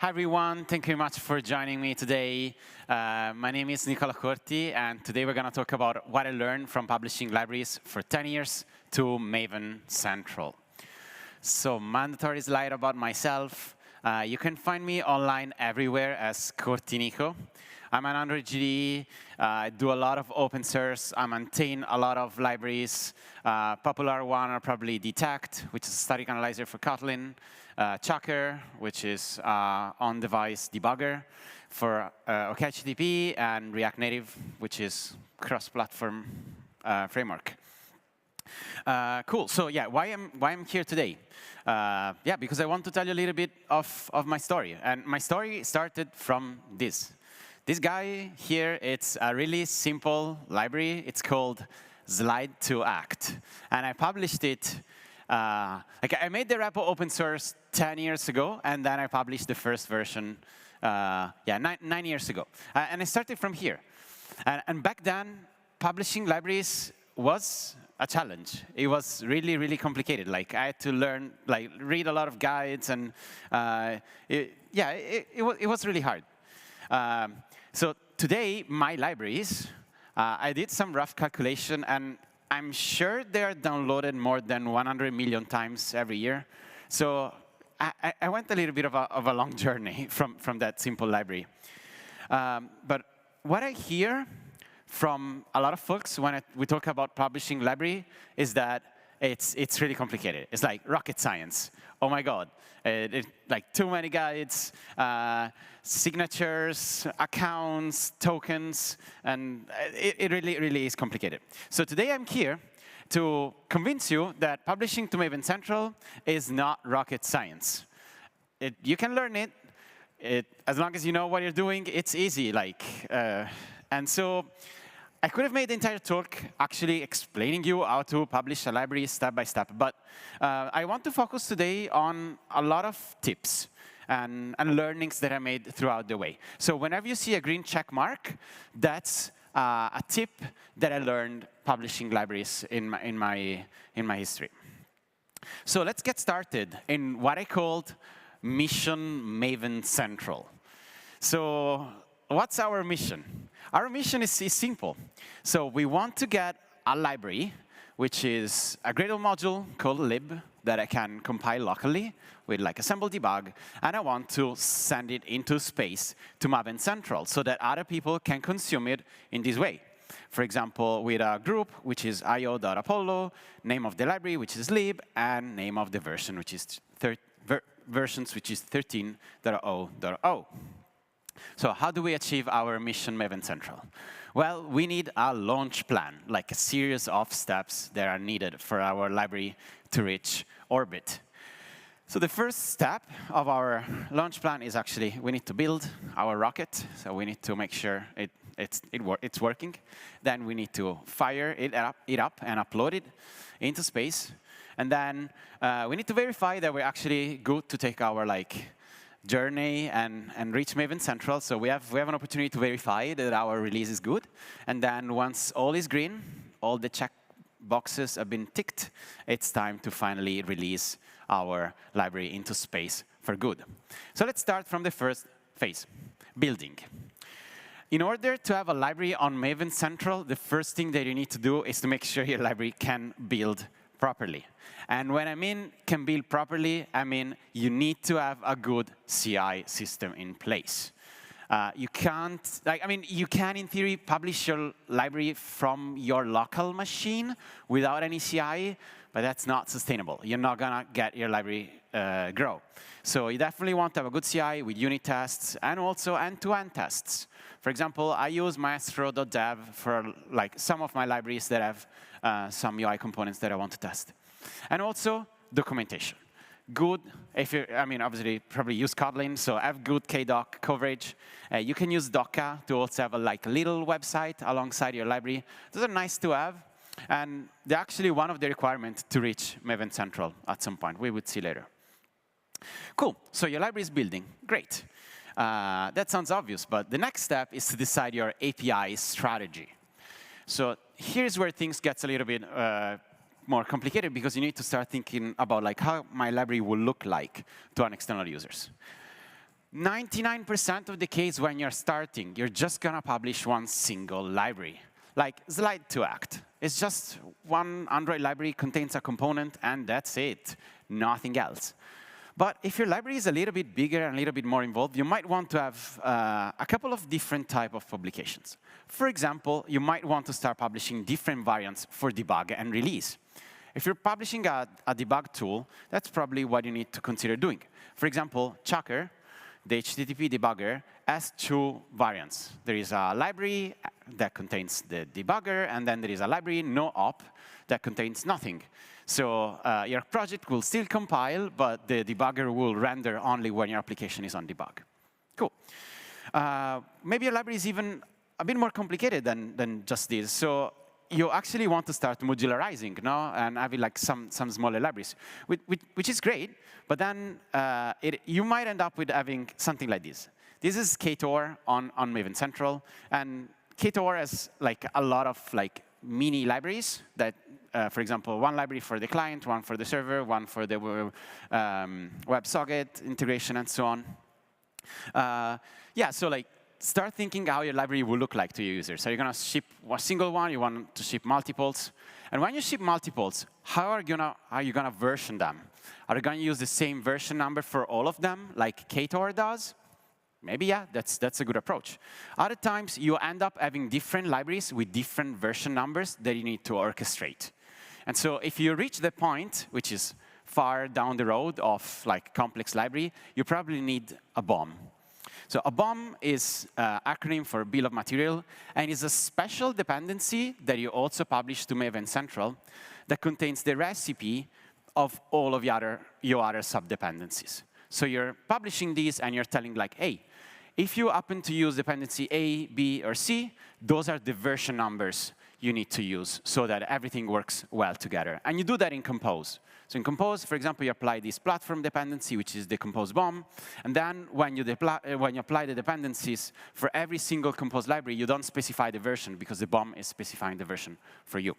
Hi, everyone. Thank you very much for joining me today. My name is Nicola Corti, and today we're going to talk about what I learned from publishing libraries for 10 years to Maven Central. So, mandatory slide about myself. You can find me online everywhere as Corti Nico. I'm an Android GD. I do a lot of open source. I maintain a lot of libraries. Popular one are probably Detect, which is a static analyzer for Kotlin. Chucker, which is on-device debugger for OKHTTP, and React Native, which is cross-platform framework. Cool. So yeah, why I'm here today? Yeah, because I want to tell you a little bit of my story. And my story started from this. This guy here, it's a really simple library. It's called Slide to Act. And I published it. I made the repo open source 10 years ago, and then I published the first version, nine years ago. And I started from here. And back then, publishing libraries was a challenge. It was really, really complicated. Like, I had to learn, read a lot of guides, and it was really hard. So today, my libraries, I did some rough calculation, and I'm sure they are downloaded more than 100 million times every year. So I went a little bit of a long journey from that simple library. But what I hear from a lot of folks when we talk about publishing library is that it's really complicated. It's like rocket science. Oh my God, like too many guides, signatures, accounts, tokens, and it really is complicated. So today I'm here to convince you that publishing to Maven Central is not rocket science. You can learn it. As long as you know what you're doing, it's easy. And so I could have made the entire talk actually explaining you how to publish a library step by step, but I want to focus today on a lot of tips and learnings that I made throughout the way. So whenever you see a green check mark, that's a tip that I learned publishing libraries in my history. So let's get started in what I called Mission Maven Central. So what's our mission? Our mission is simple. So we want to get a library, which is a Gradle module called lib that I can compile locally with assemble debug, and I want to send it into space to Maven Central so that other people can consume it in this way. For example, with a group, which is io.apollo, name of the library, which is lib, and name of the version, which is versions, which is 13.0.0. So how do we achieve our mission Maven Central? Well, we need a launch plan, like a series of steps that are needed for our library to reach orbit. So the first step of our launch plan is actually we need to build our rocket. So we need to make sure it's working. Then we need to fire it up and upload it into space. And then we need to verify that we're actually good to take our journey and reach Maven Central. So we have an opportunity to verify that our release is good. And then once all is green, all the check boxes have been ticked, it's time to finally release our library into space for good. So let's start from the first phase, building. In order to have a library on Maven Central, the first thing that you need to do is to make sure your library can build properly. And when I mean can build properly, I mean you need to have a good CI system in place. You can't, you can in theory publish your library from your local machine without any CI, but that's not sustainable. You're not gonna get your library grow. So you definitely want to have a good CI with unit tests and also end-to-end tests. For example, I use maestro.dev for some of my libraries that have some UI components that I want to test. And also documentation. Good, if you, obviously probably use Kotlin, so have good KDoc coverage. You can use Docker to also have a little website alongside your library. Those are nice to have, and they're actually one of the requirements to reach Maven Central at some point. We would see later. Cool, so your library is building, great. That sounds obvious, but the next step is to decide your API strategy. So here's where things gets a little bit more complicated because you need to start thinking about how my library will look like to external users. 99% of the case when you're starting, you're just going to publish one single library, like Slide to Act. It's just one Android library contains a component, and that's it, nothing else. But if your library is a little bit bigger and a little bit more involved, you might want to have a couple of different types of publications. For example, you might want to start publishing different variants for debug and release. If you're publishing a debug tool, that's probably what you need to consider doing. For example, Chucker, the HTTP debugger, has two variants. There is a library that contains the debugger, and then there is a library, no op, that contains nothing. So your project will still compile, but the debugger will render only when your application is on debug. Cool. Maybe your library is even a bit more complicated than just this. So you actually want to start modularizing, no? And having like some smaller libraries, which is great. But then you might end up with having something like this. This is Ktor on Maven Central, and Ktor has like a lot of like mini libraries that, for example, one library for the client, one for the server, one for the WebSocket integration, and so on. Yeah, so like start thinking how your library will look like to your users. So you're going to ship a single one, you want to ship multiples. And when you ship multiples, how are you going to version them? Are you going to use the same version number for all of them, like Ktor does? Maybe, yeah, that's a good approach. Other times, you end up having different libraries with different version numbers that you need to orchestrate. And so if you reach the point, which is far down the road of like complex library, you probably need a BOM. So a BOM is an acronym for Bill of Material, and is a special dependency that you also publish to Maven Central that contains the recipe of all of your other sub-dependencies. So you're publishing these, and you're telling like, hey, if you happen to use dependency A, B, or C, those are the version numbers you need to use so that everything works well together. And you do that in Compose. So in Compose, for example, you apply this platform dependency, which is the Compose BOM. And then when you apply the dependencies for every single Compose library, you don't specify the version because the BOM is specifying the version for you.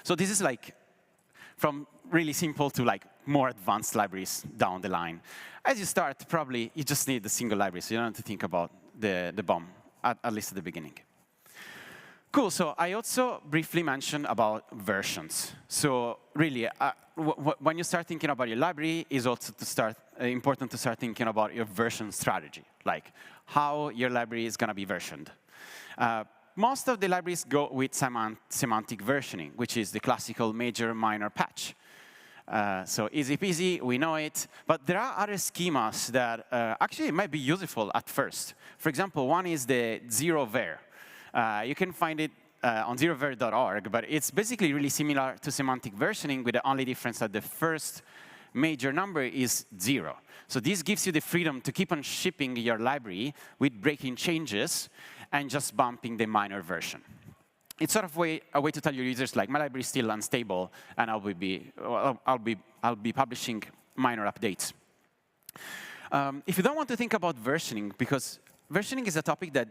So this is like from really simple to like more advanced libraries down the line. As you start, probably you just need a single library, so you don't have to think about the BOM, at least at the beginning. Cool, so I also briefly mentioned about versions. So really, when you start thinking about your library, it's also important to start thinking about your version strategy, like how your library is going to be versioned. Most of the libraries go with semantic versioning, which is the classical major, minor patch. So easy peasy, we know it. But there are other schemas that actually might be useful at first. For example, one is the zerover. You can find it on zerover.org, but it's basically really similar to semantic versioning with the only difference that the first major number is 0. So this gives you the freedom to keep on shipping your library with breaking changes and just bumping the minor version. It's sort of a way to tell your users, like, my library is still unstable, and I'll be publishing minor updates. If you don't want to think about versioning, because versioning is a topic that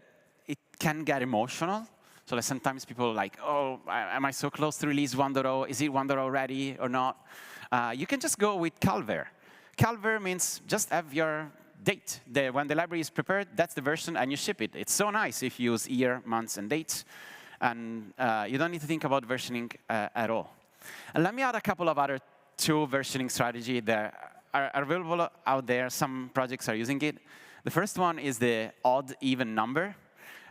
it can get emotional. So like sometimes people are like, oh, am I so close to release 1.0? Is it 1.0 ready or not? You can just go with calver. Calver means just have your date. When the library is prepared, that's the version, and you ship it. It's so nice if you use year, months, and dates. And you don't need to think about versioning at all. And let me add a couple of other two versioning strategies that are available out there. Some projects are using it. The first one is the odd-even number.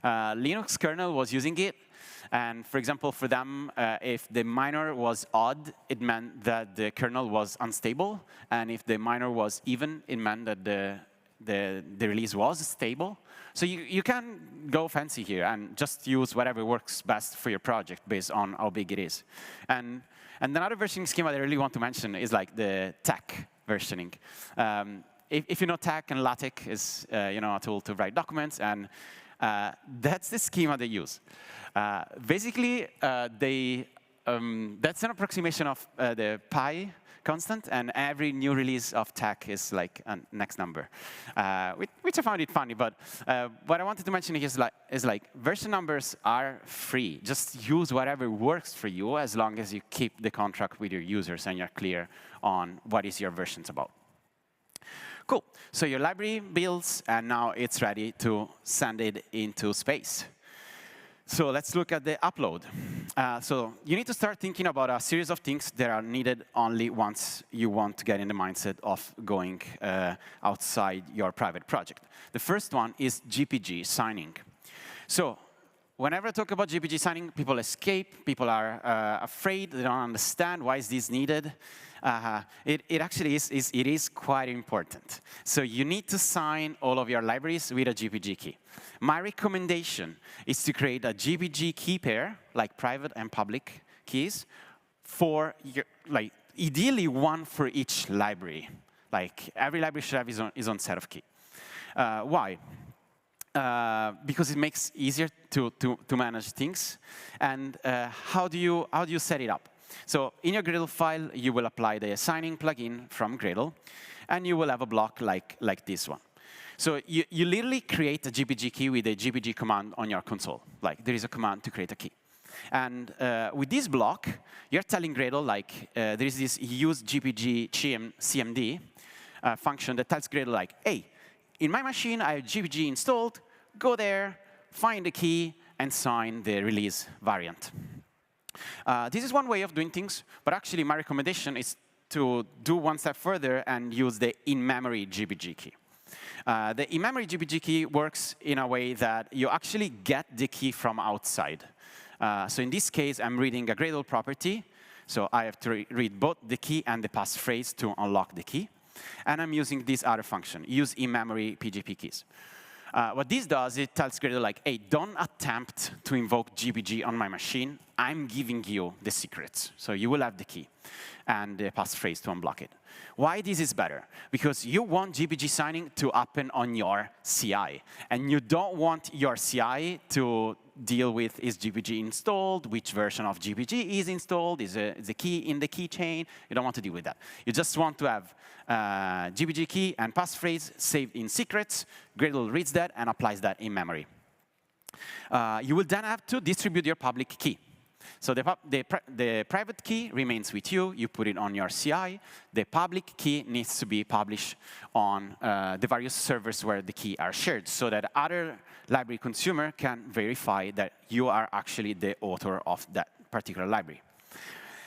Linux kernel was using it. And for example, for them, if the minor was odd, it meant that the kernel was unstable. And if the minor was even, it meant that the release was stable. So you can go fancy here and just use whatever works best for your project based on how big it is. And another versioning schema that I really want to mention is like the TAC versioning. If you know TAC, and LaTeX is a tool to write documents, and that's the schema they use. Basically, that's an approximation of the pi constant, and every new release of TAC is like a next number, which I found it funny. But what I wanted to mention here is like version numbers are free. Just use whatever works for you, as long as you keep the contract with your users and you're clear on what is your versions about. Cool. So your library builds, and now it's ready to send it into space. So let's look at the upload. So you need to start thinking about a series of things that are needed only once you want to get in the mindset of going outside your private project. The first one is GPG signing. So whenever I talk about GPG signing, people escape, people are afraid, they don't understand why is this needed. It actually is quite important. So you need to sign all of your libraries with a GPG key. My recommendation is to create a GPG key pair, like private and public keys, for your, like ideally one for each library. Like every library should have its own set of key. Why? Because it makes easier to manage things. And how do you set it up? So in your Gradle file, you will apply the signing plugin from Gradle, and you will have a block like this one. So you literally create a GPG key with a GPG command on your console. Like there is a command to create a key. And with this block, you're telling Gradle, like, there is this use GPG CMD function that tells Gradle, like, hey, in my machine, I have GPG installed. Go there, find the key, and sign the release variant. This is one way of doing things, but actually my recommendation is to do one step further and use the in-memory GPG key. The in-memory GPG key works in a way that you actually get the key from outside. So in this case, I'm reading a Gradle property. So I have to read both the key and the passphrase to unlock the key. And I'm using this other function, use in-memory PGP keys. What this does, it tells Gradle, like, hey, don't attempt to invoke GPG on my machine. I'm giving you the secrets. So you will have the key and the passphrase to unblock it. Why this is better? Because you want GPG signing to happen on your CI. And you don't want your CI to deal with, is GPG installed, which version of GPG is installed, is the key in the keychain. You don't want to deal with that. You just want to have GPG key and passphrase saved in secrets. Gradle reads that and applies that in memory. You will then have to distribute your public key. So the private key remains with you. You put it on your CI. The public key needs to be published on the various servers where the key are shared, so that other library consumer can verify that you are actually the author of that particular library.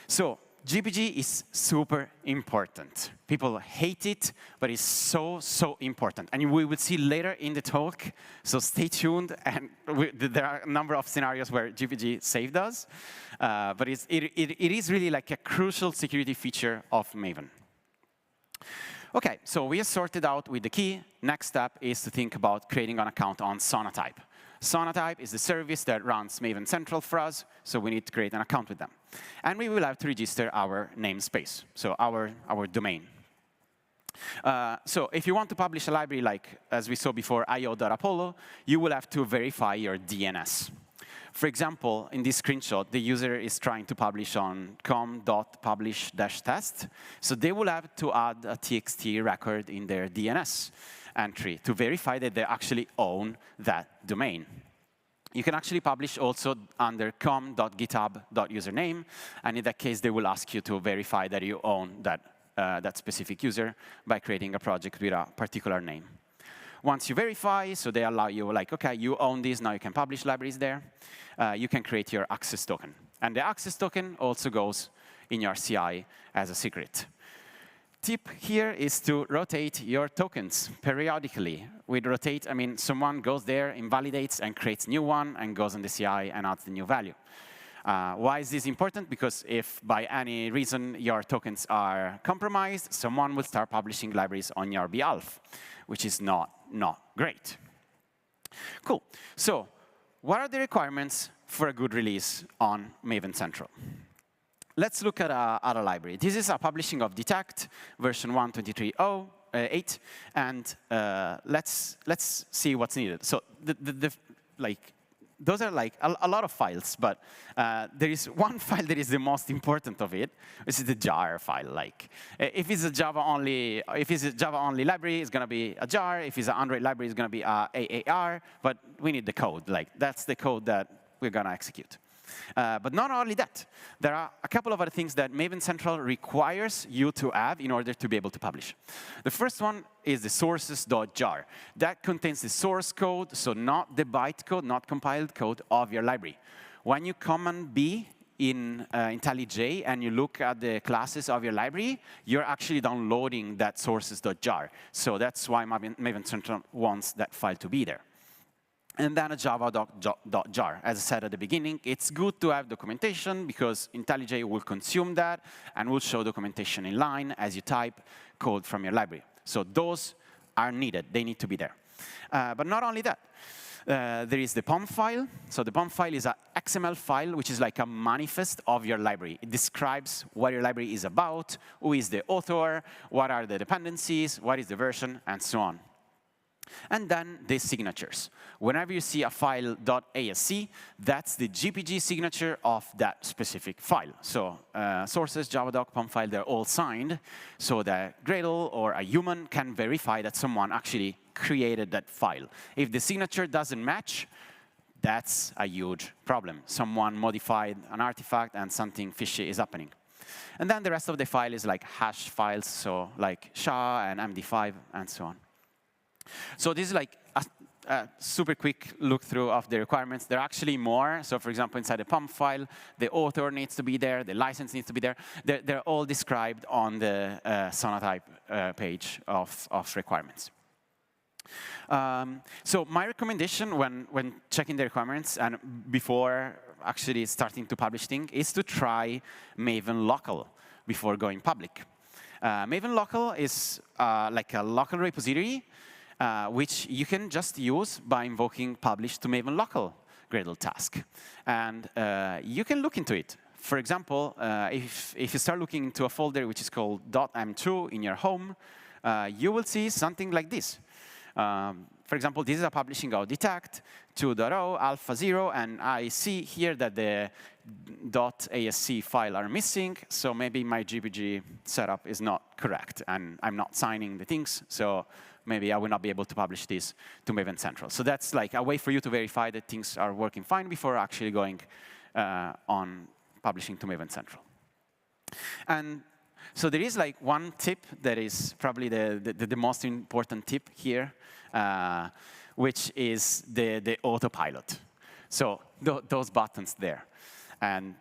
So GPG is super important. People hate it, but it's so, so important. And we will see later in the talk, so stay tuned. And there are a number of scenarios where GPG saved us. But it is really like a crucial security feature of Maven. OK, so we are sorted out with the key. Next step is to think about creating an account on Sonatype. Sonatype is the service that runs Maven Central for us, so we need to create an account with them. And we will have to register our namespace, so our domain. So if you want to publish a library like, as we saw before, io.apollo, you will have to verify your DNS. For example, in this screenshot, the user is trying to publish on com.publish-test. So they will have to add a txt record in their DNS entry to verify that they actually own that domain. You can actually publish also under com.github.username. And in that case, they will ask you to verify that you own that specific user by creating a project with a particular name. Once you verify, so they allow you, like, OK, you own this, now you can publish libraries there. You can create your access token. And the access token also goes in your CI as a secret. Tip here is to rotate your tokens periodically. With rotate, I mean someone goes there, invalidates, and creates a new one, and goes on the CI and adds the new value. Why is this important? Because if by any reason your tokens are compromised, someone will start publishing libraries on your behalf, which is not great. Cool. So what are the requirements for a good release on Maven Central? Let's look at a library. This is a publishing of Detect, version 1.23.8, and let's see what's needed. So those are like a lot of files, but there is one file that is the most important of it, which is the jar file. Like, if it's a Java only library, it's going to be a jar. If it's an Android library, it's going to be a AAR. But we need the code. Like, that's the code that we're going to execute. But not only that, there are a couple of other things that Maven Central requires you to have in order to be able to publish. The first one is the sources.jar. That contains the source code, so not the bytecode, not compiled code of your library. When you command B in IntelliJ and you look at the classes of your library, you're actually downloading that sources.jar. So that's why Maven Central wants that file to be there. And then a java.jar. As I said at the beginning, it's good to have documentation because IntelliJ will consume that and will show documentation in line as you type code from your library. So those are needed. They need to be there. But not only that. There is the POM file. So the POM file is an XML file, which is like a manifest of your library. It describes what your library is about, who is the author, what are the dependencies, what is the version, and so on. And then the signatures. Whenever you see a file .asc, that's the GPG signature of that specific file. So sources, javadoc, POM file, they're all signed so that Gradle or a human can verify that someone actually created that file. If the signature doesn't match, that's a huge problem. Someone modified an artifact and something fishy is happening. And then the rest of the file is like hash files, so like SHA and MD5 and so on. So this is like a super quick look through of the requirements. There are actually more. So for example, inside the POM file, the author needs to be there, the license needs to be there. They're all described on the Sonatype page of requirements. So my recommendation when checking the requirements and before actually starting to publish things is to try Maven Local before going public. Maven Local is like a local repository which you can just use by invoking publish to Maven Local Gradle task. And you can look into it. For example, if you start looking into a folder which is called .m2 in your home, you will see something like this. For example, this is a publishing of detect 2.0, alpha 0, and I see here that the .asc file are missing, so maybe my GPG setup is not correct, and I'm not signing the things, so maybe I will not be able to publish this to Maven Central. So that's like a way for you to verify that things are working fine before actually going on publishing to Maven Central. And so there is like one tip that is probably the most important tip here, which is the autopilot. So those buttons there. And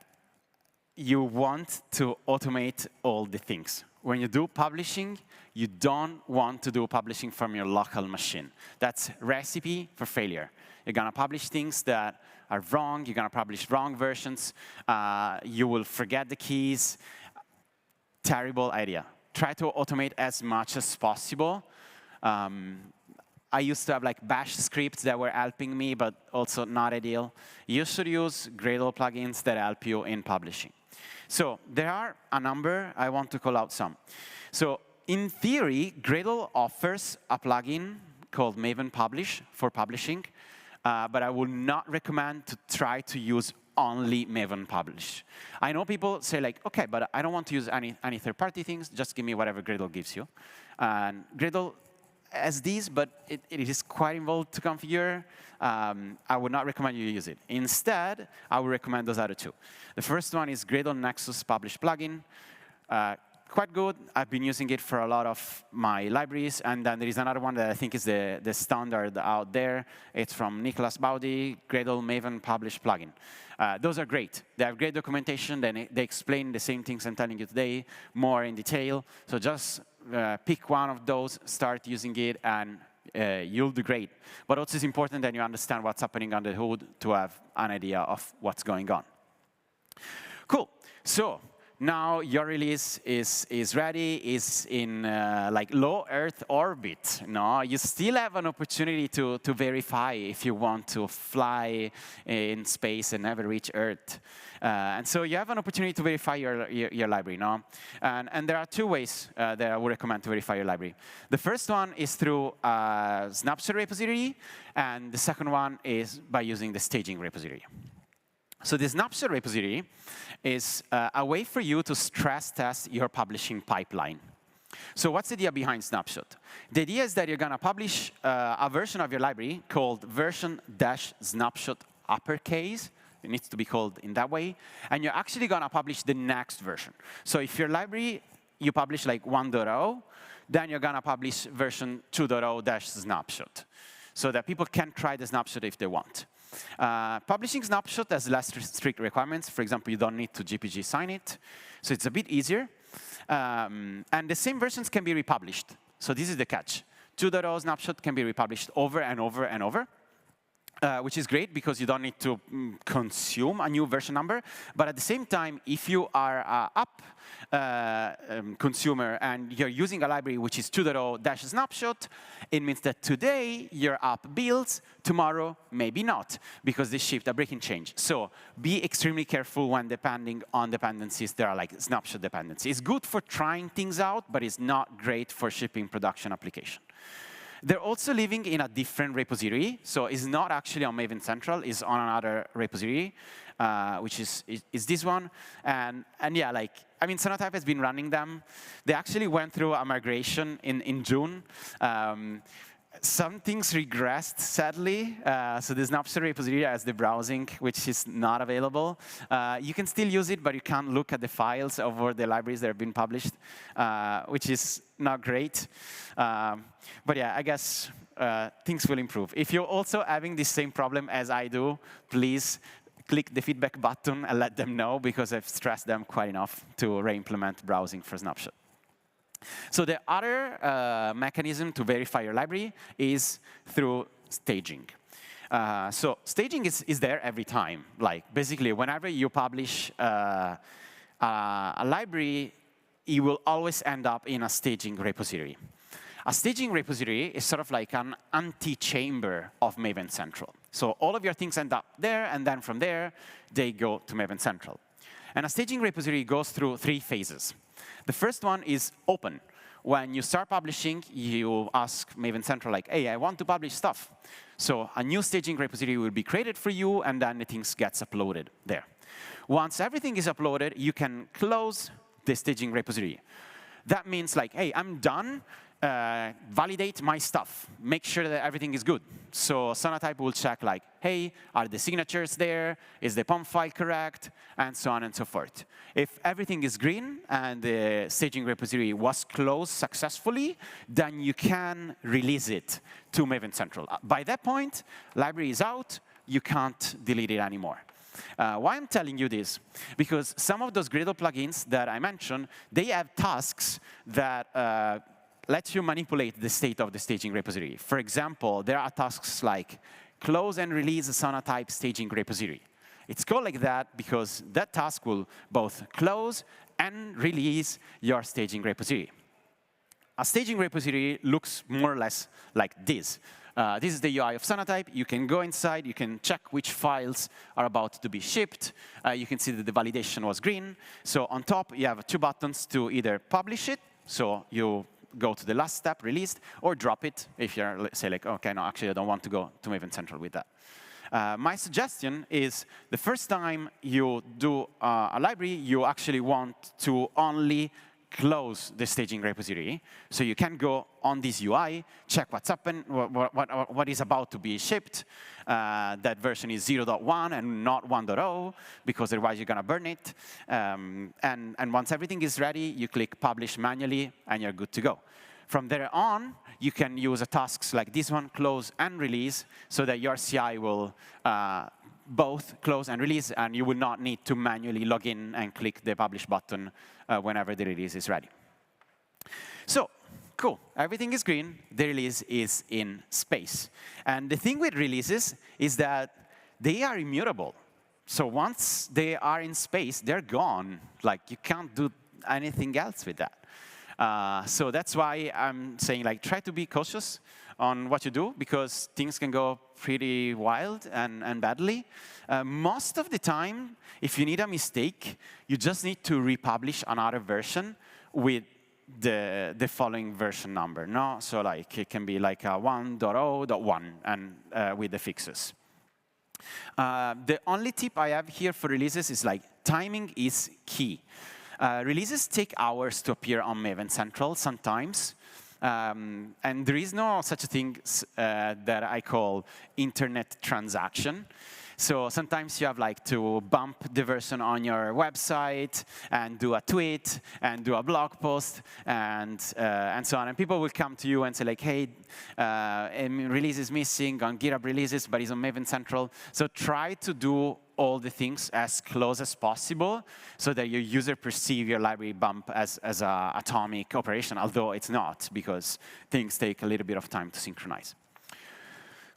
you want to automate all the things. When you do publishing, you don't want to do publishing from your local machine. That's recipe for failure. You're going to publish things that are wrong. You're going to publish wrong versions. You will forget the keys. Terrible idea. Try to automate as much as possible. I used to have like bash scripts that were helping me, but also not ideal. You should use Gradle plugins that help you in publishing. So there are a number. I want to call out some. So in theory, Gradle offers a plugin called Maven Publish for publishing, but I would not recommend to try to use only Maven Publish. I know people say like, OK, but I don't want to use any third-party things. Just give me whatever Gradle gives you. And Gradle has these, but it is quite involved to configure. I would not recommend you use it. Instead, I would recommend those other two. The first one is Gradle Nexus Publish plugin. Quite good. I've been using it for a lot of my libraries. And then there is another one that I think is the standard out there. It's from Nicola Corti, Gradle Maven Publish plugin. Those are great. They have great documentation. They explain the same things I'm telling you today more in detail. So just pick one of those, start using it, and you'll do great. But also it's important that you understand what's happening under the hood to have an idea of what's going on. Cool. So now your release is ready, is in like low Earth orbit. No, you still have an opportunity to verify if you want to fly in space and never reach Earth. And so you have an opportunity to verify your library. No? And there are two ways that I would recommend to verify your library. The first one is through a snapshot repository, and the second one is by using the staging repository. So the snapshot repository is a way for you to stress test your publishing pipeline. So what's the idea behind snapshot? The idea is that you're going to publish a version of your library called version-snapshot uppercase It needs to be called in that way. And you're actually going to publish the next version. So if your library, you publish like 1.0, then you're going to publish version 2.0-snapshot, so that people can try the snapshot if they want. Publishing snapshot has less strict requirements. For example, you don't need to GPG sign it. So it's a bit easier. And the same versions can be republished. So this is the catch. 2.0 snapshot can be republished over and over and over. Which is great because you don't need to consume a new version number. But at the same time, if you are an app consumer and you're using a library which is 2.0-snapshot, it means that today your app builds, tomorrow maybe not, because they shipped a breaking change. So be extremely careful when depending on dependencies that are like snapshot dependencies. It's good for trying things out, but it's not great for shipping production application. They're also living in a different repository, so it's not actually on Maven Central, it's on another repository, which is this one. And yeah, like, I mean, Sonatype has been running them. They actually went through a migration in June. Some things regressed, sadly. So the snapshot repository has the browsing, which is not available. You can still use it, but you can't look at the files over the libraries that have been published, which is not great. But yeah, I guess things will improve. If you're also having the same problem as I do, please click the feedback button and let them know, because I've stressed them quite enough to re-implement browsing for snapshot. So the other mechanism to verify your library is through staging. So staging is there every time. Like, basically, whenever you publish a library, it will always end up in a staging repository. A staging repository is sort of like an antechamber of Maven Central. So all of your things end up there, and then from there, they go to Maven Central. And a staging repository goes through 3 phases. The first one is open. When you start publishing, you ask Maven Central, like, hey, I want to publish stuff. So a new staging repository will be created for you, and then the things gets uploaded there. Once everything is uploaded, you can close the staging repository. That means, like, hey, I'm done. Validate my stuff. Make sure that everything is good. So Sonatype will check, like, hey, are the signatures there? Is the POM file correct? And so on and so forth. If everything is green and the staging repository was closed successfully, then you can release it to Maven Central. By that point, library is out. You can't delete it anymore. Why I'm telling you this? Because some of those Gradle plugins that I mentioned, they have tasks that lets you manipulate the state of the staging repository. For example, there are tasks like close and release a Sonatype staging repository. It's called like that because that task will both close and release your staging repository. A staging repository looks more or less like this. This is the UI of Sonatype. You can go inside. You can check which files are about to be shipped. You can see that the validation was green. So on top, you have 2 buttons to either publish it, so you go to the last step, released, or drop it if you're, say, like, OK, no, actually, I don't want to go to Maven Central with that. My suggestion is the first time you do a library, you actually want to only close the staging repository. So you can go on this UI, check what's happened, what is about to be shipped. That version is 0.1 and not 1.0, because otherwise you're going to burn it. And once everything is ready, you click Publish manually, and you're good to go. From there on, you can use tasks like this one, close and release, so that your CI will both close and release, and you will not need to manually log in and click the Publish button whenever the release is ready. So, cool. Everything is green. The release is in space. And the thing with releases is that they are immutable. So once they are in space, they're gone. Like, you can't do anything else with that. So that's why I'm saying, like, try to be cautious on what you do, because things can go pretty wild and badly. Most of the time, if you need a mistake, you just need to republish another version with the following version number. No? So like, it can be like a 1.0.1 and with the fixes. The only tip I have here for releases is, like, timing is key. Releases take hours to appear on Maven Central sometimes. And there is no such a thing that I call internet transaction. So sometimes you have like to bump the version on your website and do a tweet and do a blog post and so on. And people will come to you and say like, hey, release is missing on GitHub releases, but it's on Maven Central. So try to do all the things as close as possible so that your user perceive your library bump as an atomic operation, although it's not, because things take a little bit of time to synchronize.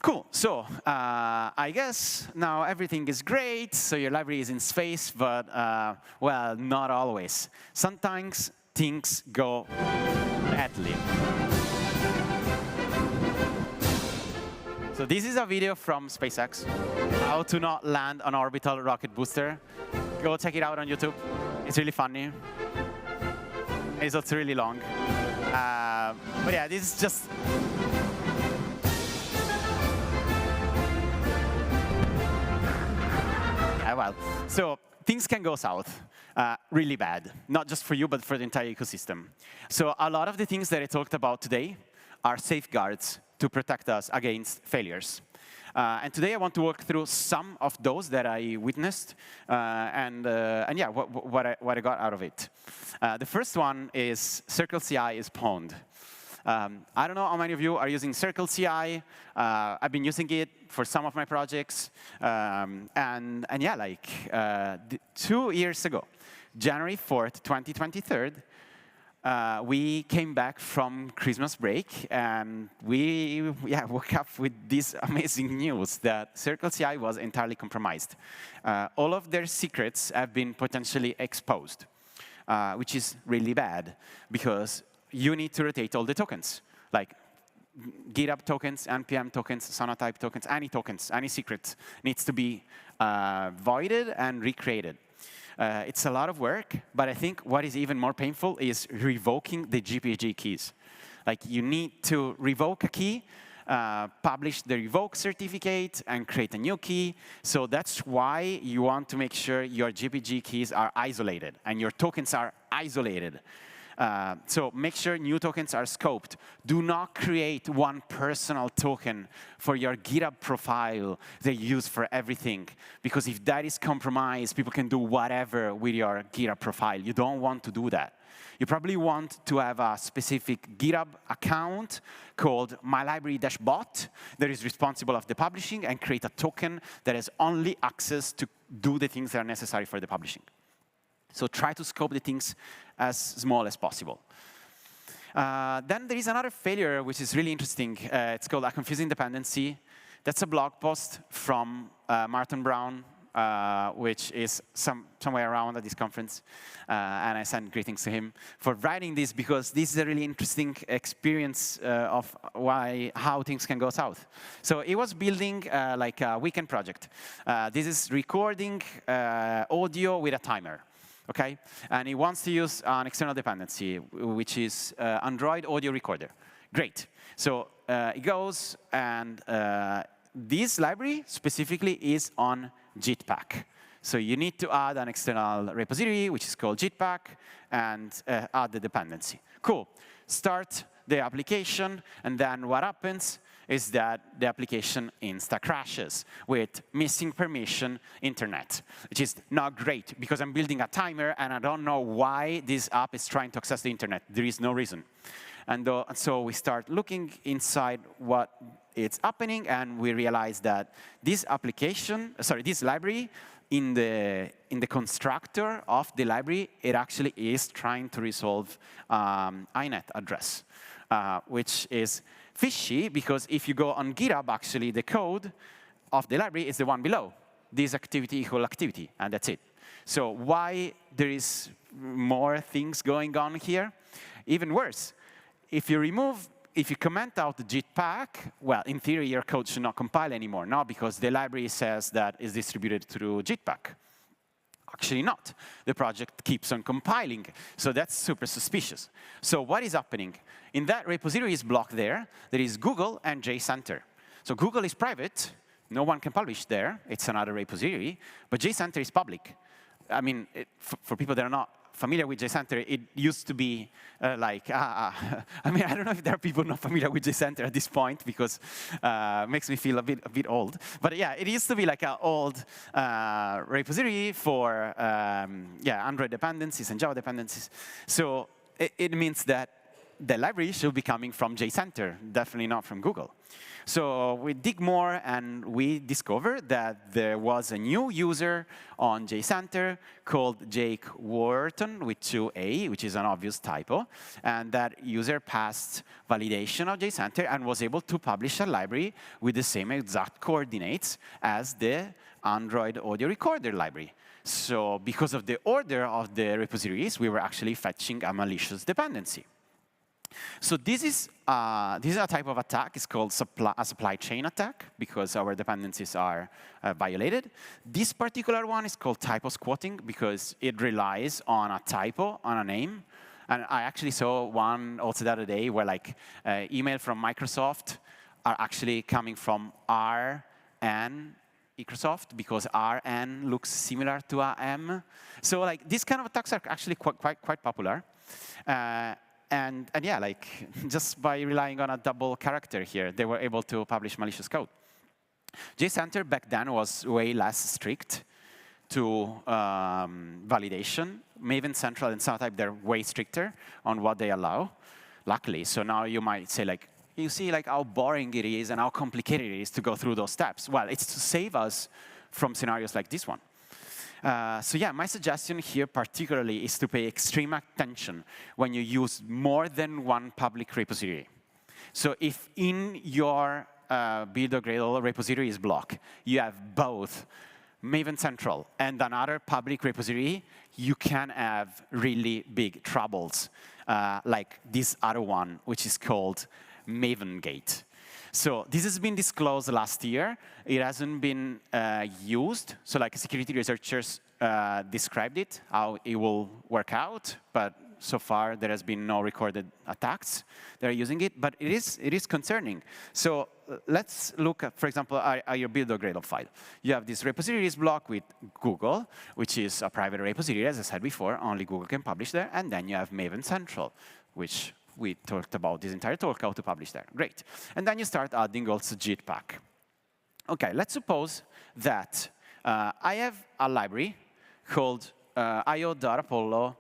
Cool. So I guess now everything is great. So your library is in space, but, well, not always. Sometimes things go badly. So this is a video from SpaceX, how to not land an orbital rocket booster. Go check it out on YouTube. It's really funny. It's also really long. But yeah, this is just... Yeah, well, so things can go south really bad, not just for you, but for the entire ecosystem. So a lot of the things that I talked about today are safeguards to protect us against failures. And today I want to walk through some of those that I witnessed and yeah, what I got out of it. The first one is Circle CI is pwned. I don't know how many of you are using Circle CI. I've been using it for some of my projects. And yeah, like 2 years ago, January 4th, 2023, we came back from Christmas break, and we woke up with this amazing news that Circle CI was entirely compromised. All of their secrets have been potentially exposed, which is really bad, because you need to rotate all the tokens, like GitHub tokens, NPM tokens, Sonatype tokens, any secret needs to be voided and recreated. It's a lot of work, but I think what is even more painful is revoking the GPG keys. Like, you need to revoke a key, publish the revoke certificate, and create a new key. So that's why you want to make sure your GPG keys are isolated and your tokens are isolated. So make sure new tokens are scoped. Do not create one personal token for your GitHub profile that you use for everything. Because if that is compromised, people can do whatever with your GitHub profile. You don't want to do that. You probably want to have a specific GitHub account called mylibrary-bot that is responsible of the publishing, and create a token that has only access to do the things that are necessary for the publishing. So try to scope the things as small as possible. Then there is another failure, which is really interesting. It's called a confusing dependency. That's a blog post from Martin Brown, which is somewhere around at this conference. And I send greetings to him for writing this, because this is a really interesting experience of how things can go south. So he was building like a weekend project. This is recording audio with a timer. Okay, and he wants to use an external dependency, which is Android audio recorder. Great. So it goes, and this library specifically is on Jetpack. So you need to add an external repository, which is called Jetpack, and add the dependency. Cool. Start the application, and then what happens is that the application insta crashes with missing permission internet, which is not great, because I'm building a timer and I don't know why this app is trying to access the internet. There is no reason. And so we start looking inside what is happening, and we realize that this this library, in the constructor of the library, it actually is trying to resolve INET address, which is fishy, because if you go on GitHub, actually, the code of the library is the one below. This activity equal activity, and that's it. So why there is more things going on here? Even worse, if you comment out the Jetpack, well, in theory, your code should not compile anymore, no, because the library says that it's distributed through Jetpack. Actually not. The project keeps on compiling. So that's super suspicious. So what is happening? In that repository is blocked there is Google and JCenter. So Google is private. No one can publish there. It's another repository. But JCenter is public. I mean, for people that are not familiar with JCenter, it used to be like, I mean, I don't know if there are people not familiar with JCenter at this point, because it makes me feel a bit old. But yeah, it used to be like an old repository for Android dependencies and Java dependencies. So it means that the library should be coming from JCenter, definitely not from Google. So we dig more, and we discovered that there was a new user on JCenter called Jake Wharton with 2A, which is an obvious typo. And that user passed validation of JCenter and was able to publish a library with the same exact coordinates as the Android audio recorder library. So because of the order of the repositories, we were actually fetching a malicious dependency. So this is a type of attack. It's called a supply chain attack, because our dependencies are violated. This particular one is called typo squatting, because it relies on a typo on a name. And I actually saw one also the other day where like email from Microsoft are actually coming from RN Microsoft, because RN looks similar to a M. So like these kind of attacks are actually quite popular. And yeah, like just by relying on a double character here, they were able to publish malicious code. JCenter back then was way less strict to validation. Maven Central and Sonatype, they're way stricter on what they allow, luckily. So now you might say, like, you see like how boring it is and how complicated it is to go through those steps. Well, it's to save us from scenarios like this one. So yeah, my suggestion here particularly is to pay extreme attention when you use more than one public repository. So if in your build.gradle repositories block, you have both Maven Central and another public repository, you can have really big troubles, like this other one, which is called Maven Gate. So this has been disclosed last year. It hasn't been used. So like security researchers described it, how it will work out. But so far, there has been no recorded attacks that are using it. But it is concerning. So let's look at, for example, at your build.gradle file. You have this repositories block with Google, which is a private repository. As I said before, only Google can publish there. And then you have Maven Central, which we talked about this entire talk, how to publish there. Great. And then you start adding also JITpack. OK, let's suppose that I have a library called io.apollo.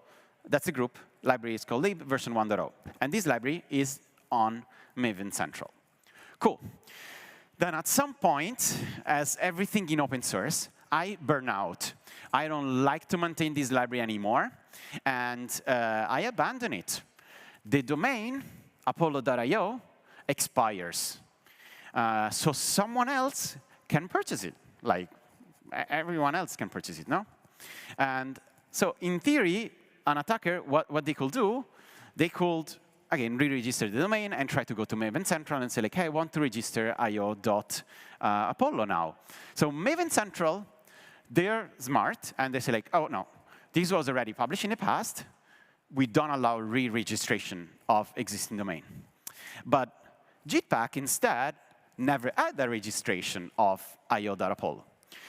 That's a group. Library is called lib version 1.0. And this library is on Maven Central. Cool. Then at some point, as everything in open source, I burn out. I don't like to maintain this library anymore. And I abandon it. The domain, apollo.io, expires. So someone else can purchase it. Like, everyone else can purchase it, no? And so in theory, an attacker, what they could do, they could, again, re-register the domain and try to go to Maven Central and say, like, hey, I want to register io.apollo now. So Maven Central, they're smart, and they say, like, oh, no, this was already published in the past. We don't allow re-registration of existing domain. But JITpack instead never had a registration of io.apollo.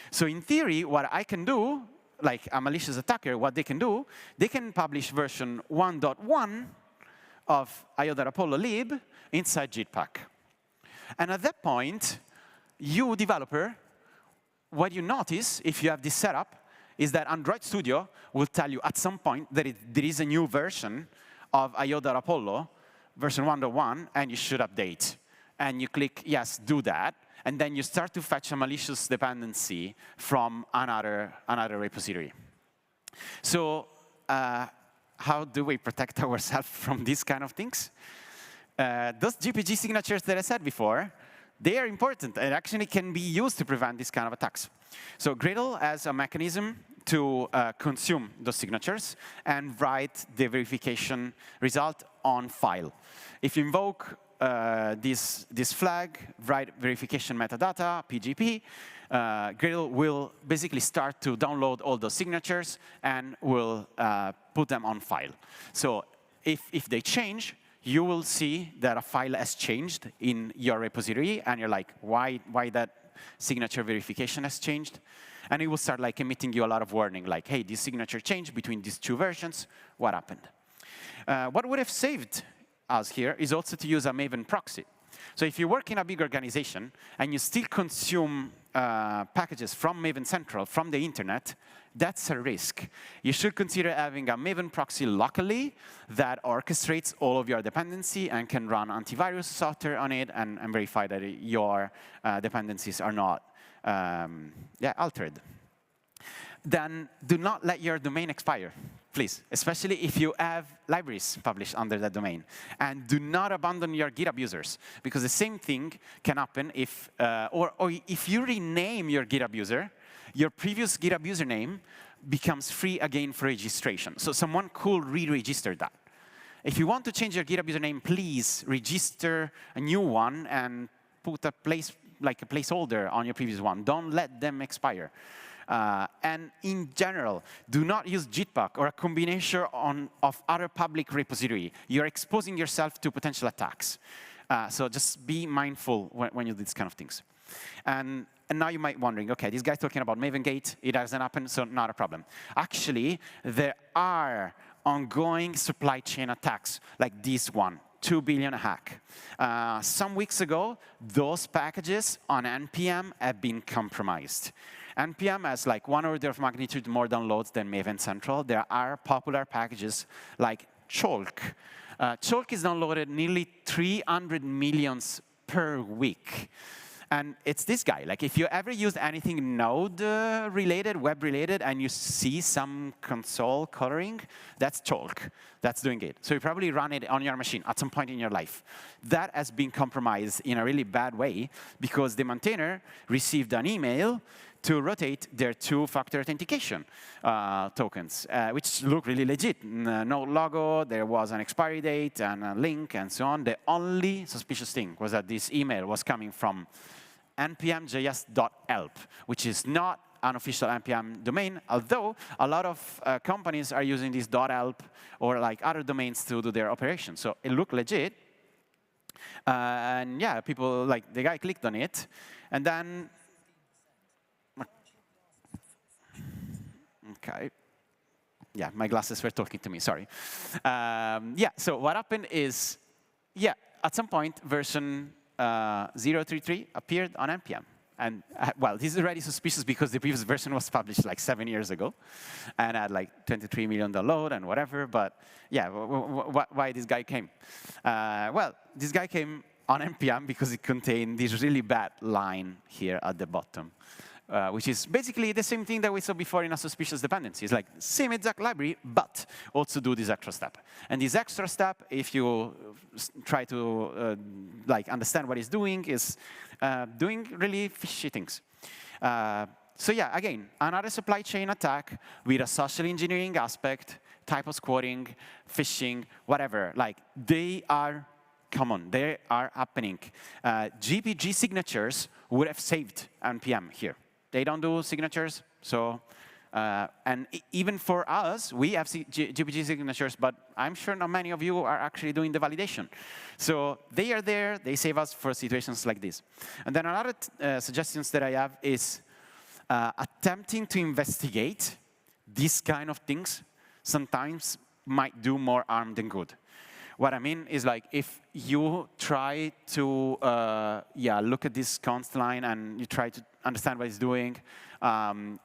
So in theory, what I can do, like a malicious attacker, what they can do, they can publish version 1.1 of io.apollo lib inside JITpack. And at that point, you, developer, what you notice if you have this setup is that Android Studio will tell you at some point that there is a new version of io.apollo, version 1.1, and you should update. And you click, yes, do that. And then you start to fetch a malicious dependency from another repository. So how do we protect ourselves from these kind of things? Those GPG signatures that I said before, they are important and actually can be used to prevent this kind of attacks. So Gradle has a mechanism to consume those signatures and write the verification result on file. If you invoke this flag, write verification metadata, PGP, Gradle will basically start to download all those signatures and will put them on file. So if they change, you will see that a file has changed in your repository, and you're like, why that signature verification has changed? And it will start like emitting you a lot of warning, like, hey, this signature changed between these two versions. What happened? What would have saved us here is also to use a Maven proxy. So if you work in a big organization and you still consume packages from Maven Central, from the internet, that's a risk. You should consider having a Maven proxy locally that orchestrates all of your dependency and can run antivirus software on it and verify that your dependencies are not altered. Then do not let your domain expire, please, especially if you have libraries published under that domain. And do not abandon your GitHub users, because the same thing can happen if, or if you rename your GitHub user, your previous GitHub username becomes free again for registration. So someone could re-register that. If you want to change your GitHub username, please register a new one and put a placeholder on your previous one. Don't let them expire. And in general, do not use Gitbuck or a combination of other public repository. You're exposing yourself to potential attacks. So just be mindful when you do these kind of things. And now you might be wondering, OK, this guy's talking about Maven Gate. It doesn't happen, so not a problem. Actually, there are ongoing supply chain attacks like this one. 2 billion hack. Some weeks ago, those packages on NPM have been compromised. NPM has like 1 order of magnitude more downloads than Maven Central. There are popular packages like Chalk. Chalk is downloaded nearly 300 million per week. And it's this guy. Like, if you ever used anything Node-related, web-related, and you see some console coloring, that's Chalk. That's doing it. So you probably run it on your machine at some point in your life. That has been compromised in a really bad way because the maintainer received an email to rotate their two-factor authentication tokens, which look really legit. No logo, there was an expiry date and a link and so on. The only suspicious thing was that this email was coming from npm.js.help, which is not an official NPM domain, although a lot of companies are using this .help or like other domains to do their operations. So it looked legit. And yeah, people, like the guy clicked on it, and then OK. Yeah, my glasses were talking to me, sorry. Yeah, so what happened is, yeah, at some point, version 033 appeared on NPM. And, well, this is already suspicious because the previous version was published like 7 years ago and had like 23 million download and whatever. But yeah, why this guy came? Well, this guy came on NPM because it contained this really bad line here at the bottom. Which is basically the same thing that we saw before in a suspicious dependency. It's like same exact library, but also do this extra step. And this extra step, if you try to like understand what it's doing, is doing really fishy things. So yeah, again, another supply chain attack with a social engineering aspect, typo squatting, phishing, whatever. Like they are common. They are happening. GPG signatures would have saved NPM here. They don't do signatures, so and even for us, we have GPG signatures, but I'm sure not many of you are actually doing the validation. So they are there. They save us for situations like this. And then another suggestions that I have is attempting to investigate these kind of things sometimes might do more harm than good. What I mean is, like, if you try to look at this const line and you try to understand what it's doing,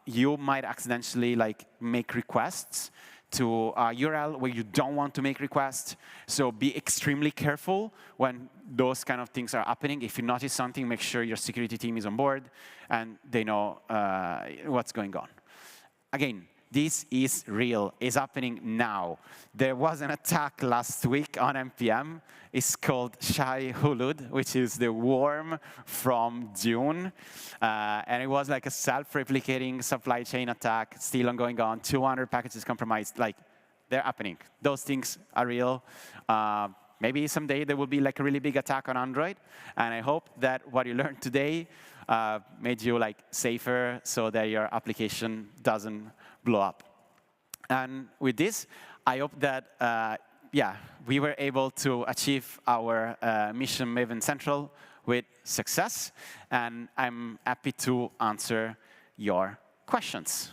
you might accidentally like make requests to a URL where you don't want to make requests. So be extremely careful when those kind of things are happening. If you notice something, make sure your security team is on board and they know what's going on. Again, this is real. It's happening now. There was an attack last week on NPM. It's called Shai Hulud, which is the worm from Dune. And it was like a self-replicating supply chain attack, still ongoing on. 200 packages compromised. Like, they're happening. Those things are real. Maybe someday there will be like a really big attack on Android. And I hope that what you learned today made you like safer so that your application doesn't blow up. And with this, I hope that yeah, we were able to achieve our mission Maven Central with success, and I'm happy to answer your questions.